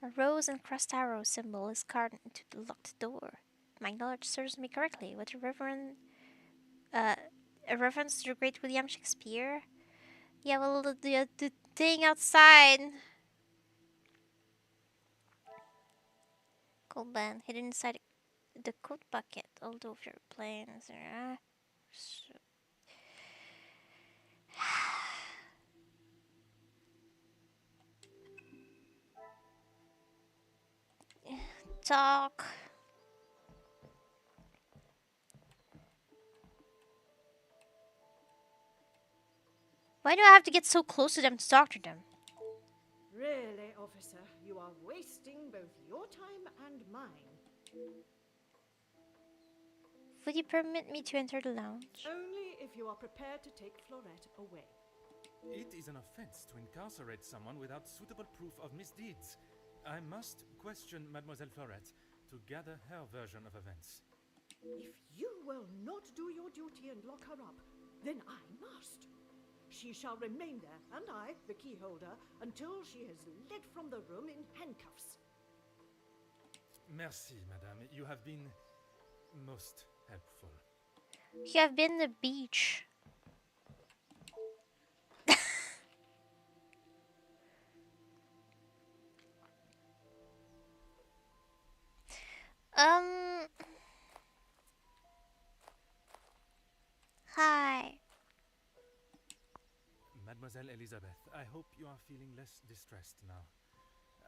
Speaker 1: A rose and crossed arrow symbol is carved into the locked door. My knowledge serves me correctly. What uh, a reference to the great William Shakespeare? Yeah, well, the thing outside. Gold band hidden inside the coat bucket, although if you're playing, so, talk. Why do I have to get so close to them to talk to them?
Speaker 4: Really, officer, you are wasting both your time and mine.
Speaker 1: Would you permit me to enter the lounge?
Speaker 4: Only if you are prepared to take Florette away.
Speaker 3: It is an offense to incarcerate someone without suitable proof of misdeeds. I must question Mademoiselle Florette to gather her version of events.
Speaker 4: If you will not do your duty and lock her up, then I must. She shall remain there, and I, the key holder, until she is led from the room in handcuffs.
Speaker 3: Merci, madame. You have been most helpful.
Speaker 1: You have been to the beach. Hi.
Speaker 3: Mademoiselle Elizabeth, I hope you are feeling less distressed now.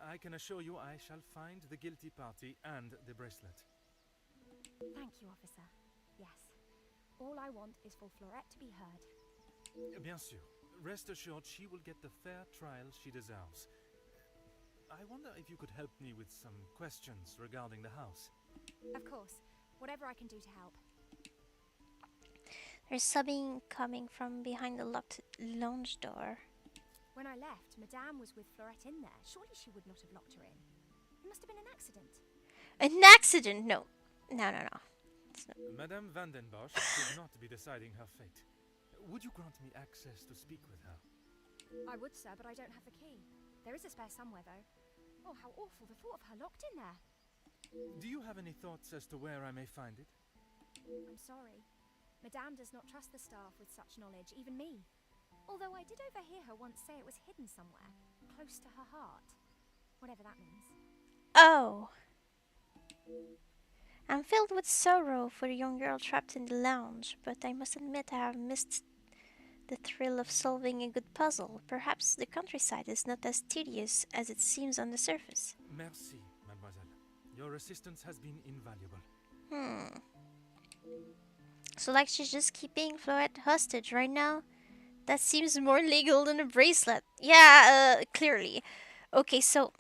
Speaker 3: I can assure you I shall find the guilty party and the bracelet.
Speaker 2: Thank you, officer. Yes. All I want is for Florette to be heard.
Speaker 3: Bien sûr. Rest assured she will get the fair trial she deserves. I wonder if you could help me with some questions regarding the house.
Speaker 2: Of course. Whatever I can do to help.
Speaker 1: There's something coming from behind the locked lounge door.
Speaker 2: When I left, Madame was with Florette in there. Surely she would not have locked her in. It must have been an accident.
Speaker 1: An accident? No. No.
Speaker 3: Madame Vandenbosch should not be deciding her fate. Would you grant me access to speak with her?
Speaker 2: I would, sir, but I don't have the key. There is a spare somewhere, though. Oh, how awful, the thought of her locked in there.
Speaker 3: Do you have any thoughts as to where I may find it?
Speaker 2: I'm sorry. Madame does not trust the staff with such knowledge, even me. Although I did overhear her once say it was hidden somewhere, close to her heart. Whatever that means.
Speaker 1: Oh. I'm filled with sorrow for the young girl trapped in the lounge, but I must admit I have missed the thrill of solving a good puzzle. Perhaps the countryside is not as tedious as it seems on the surface.
Speaker 3: Merci, mademoiselle. Your assistance has been invaluable.
Speaker 1: So like she's just keeping Florette hostage right now? That seems more legal than a bracelet. Yeah, clearly. Okay, so...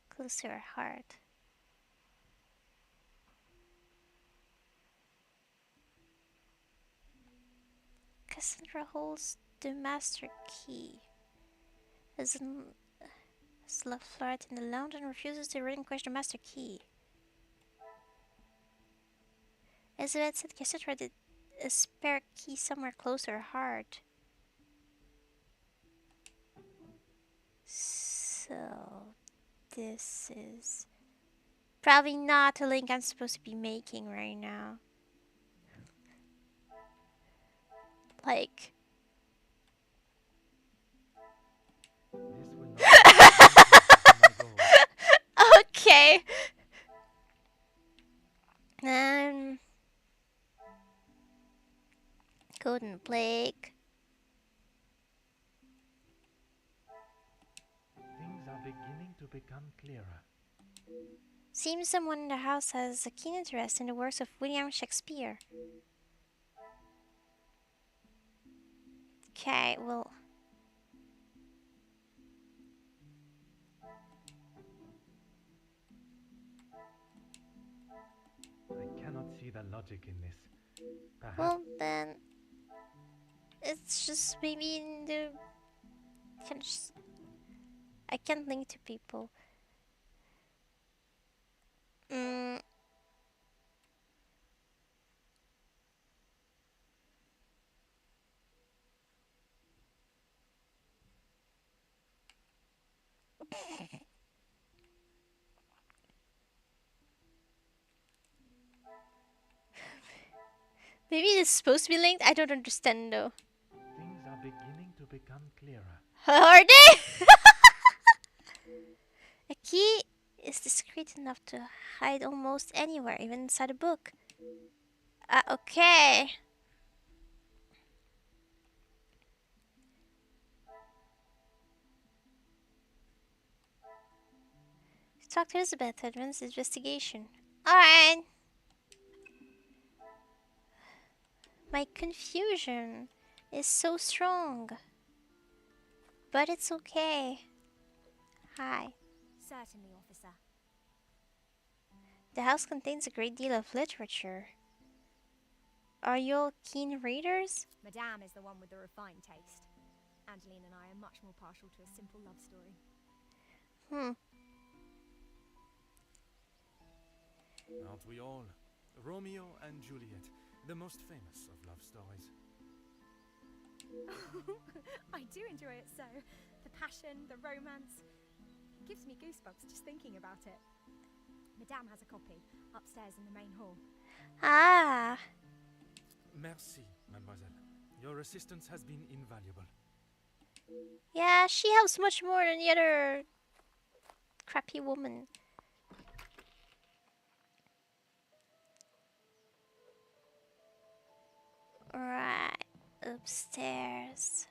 Speaker 1: close to her heart. Cassandra holds the master key. Has left Florette in the lounge and refuses to relinquish the master key. Elizabeth said Cassandra did a spare key somewhere close to her heart. So this is probably not a link I'm supposed to be making right now. Like...
Speaker 3: This will not be my goal.
Speaker 1: Okay. Golden Plague.
Speaker 3: Things are beginning to become clearer.
Speaker 1: Seems someone in the house has a keen interest in the works of William Shakespeare. Okay, well...
Speaker 3: I cannot see the logic in this. Perhaps
Speaker 1: well then... it's just maybe in the... I can't link to people. Maybe it's supposed to be linked? I don't understand though.
Speaker 3: things are beginning to become become clearer.
Speaker 1: Are they? A key is discreet enough to hide almost anywhere, even inside a book. Okay. Talk to Elizabeth to advance the investigation. Alright. My confusion is so strong. But it's okay. Hi.
Speaker 2: Certainly, officer.
Speaker 1: The house contains a great deal of literature. Are you all keen readers?
Speaker 2: Madame is the one with the refined taste. Angeline and I are much more partial to a simple love story.
Speaker 1: Hmm.
Speaker 3: Aren't we all? Romeo and Juliet, the most famous of love stories.
Speaker 2: I do enjoy it so. The passion, the romance. It gives me goosebumps just thinking about it. Madame has a copy upstairs in the main hall.
Speaker 1: Ah.
Speaker 3: Merci, mademoiselle. Your assistance has been invaluable.
Speaker 1: Yeah, she helps much more than the other crappy woman. Right. Upstairs.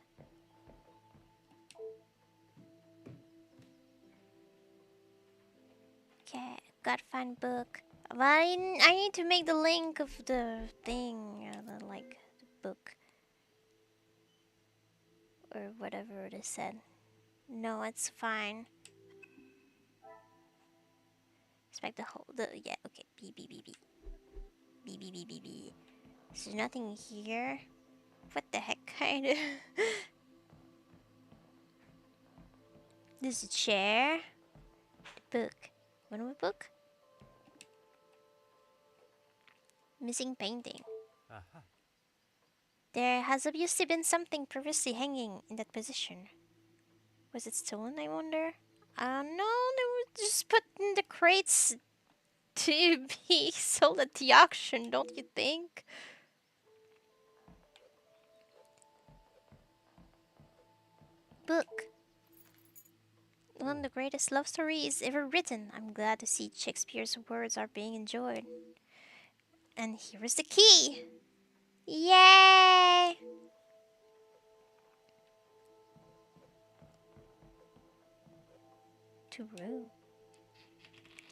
Speaker 1: Okay, gotta find book. But I need to make the link of the thing, like the book. Or whatever it is said. No, it's fine. Expect yeah, okay. B, B, B, B. B, B, B, B, B. There's nothing here. What the heck, kind of? There's a chair. The book. What was book? Missing painting.
Speaker 3: Aha.
Speaker 1: There has obviously been something previously hanging in that position. Was it stolen, I wonder? No, they were just put in the crates to be sold at the auction, don't you think? Book. One of the greatest love stories ever written. I'm glad to see Shakespeare's words are being enjoyed. And here is the key! Yay! To room.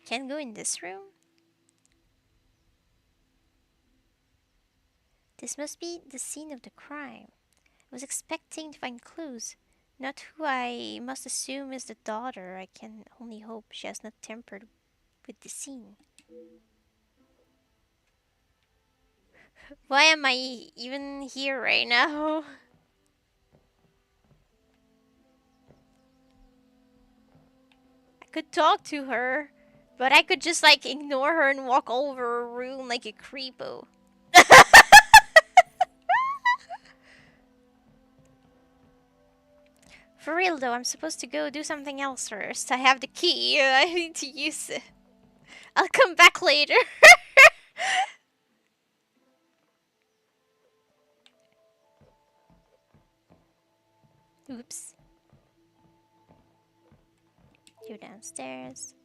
Speaker 1: Can't go in this room? This must be the scene of the crime. I was expecting to find clues. Not who I must assume is the daughter. I can only hope she has not tampered with the scene. Why am I even here right now? I could talk to her, but I could just like ignore her and walk over a room like a creepo. For real though, I'm supposed to go do something else first. I have the key. I need to use it. I'll come back later. Oops. Go downstairs.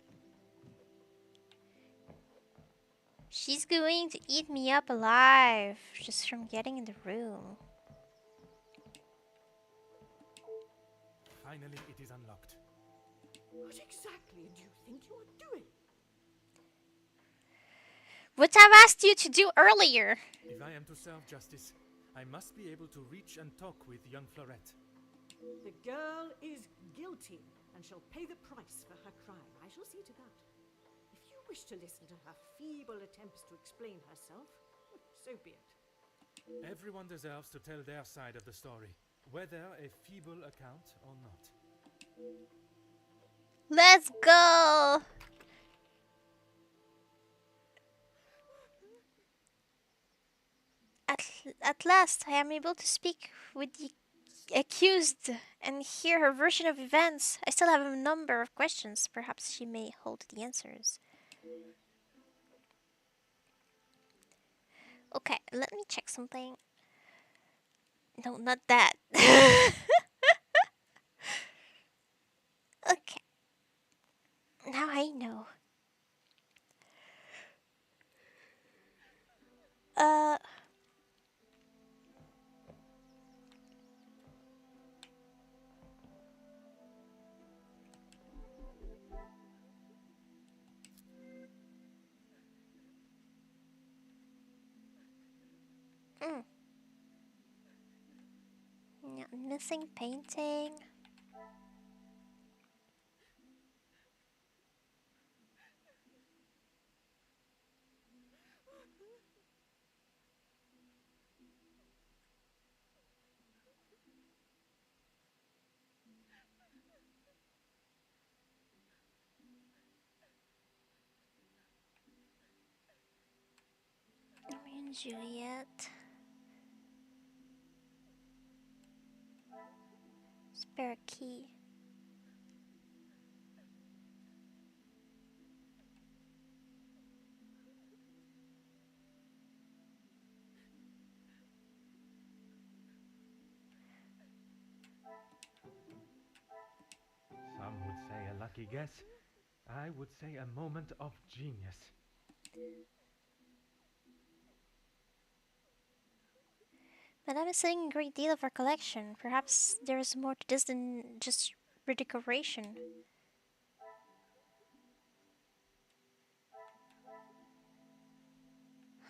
Speaker 1: She's going to eat me up alive just from getting in the room.
Speaker 3: Finally, it is unlocked.
Speaker 4: What exactly do you think you are doing?
Speaker 1: What I've asked you to do earlier.
Speaker 3: If I am to serve justice, I must be able to reach and talk with young Florette.
Speaker 4: The girl is guilty and shall pay the price for her crime. I shall see to that. If you wish to listen to her feeble attempts to explain herself, so be it.
Speaker 3: Everyone deserves to tell their side of the story, whether a feeble account or not.
Speaker 1: Let's go. At last, I am able to speak with the accused and hear her version of events. I still have a number of questions. Perhaps she may hold the answers. Okay, let me check something. No, not that. Mm. Yeah, missing painting. Romeo and Juliet. Spare key.
Speaker 3: Some would say a lucky guess. I would say a moment of genius.
Speaker 1: Madame is saying a great deal of recollection. Perhaps there's more to this than just redecoration.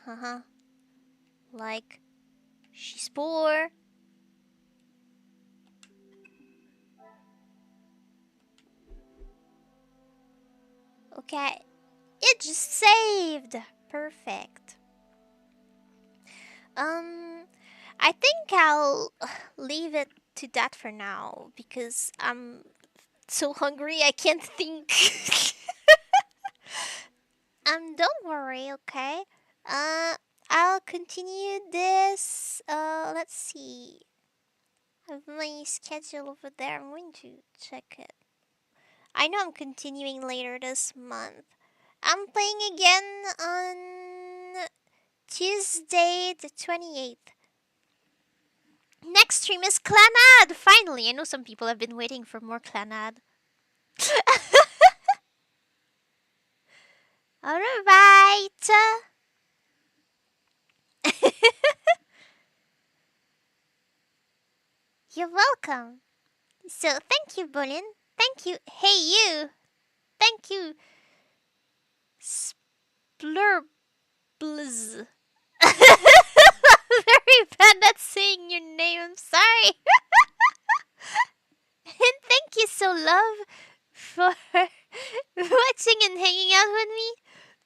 Speaker 1: Haha. Like, she's poor. Okay. It just saved. Perfect. I think I'll leave it to that for now because I'm so hungry I can't think. Don't worry, okay? Uh, I'll continue this. Let's see. I have my schedule over there. I'm going to check it. I know I'm continuing later this month. I'm playing again on Tuesday the 28th. Next stream is Clanad! Finally! I know some people have been waiting for more Clanad. Alright! You're welcome. So, thank you, Bolin. Thank you. Hey, you! Thank you, Splurblz. Very bad at saying your name. I'm sorry. And thank you so love for watching and hanging out with me.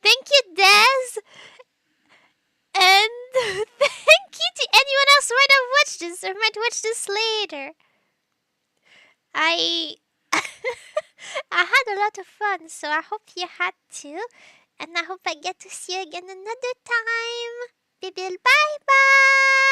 Speaker 1: Thank you, Daz. And thank you to anyone else who might have watched this or might watch this later. I I had a lot of fun, so I hope you had too. And I hope I get to see you again another time. Bibil, bye bye.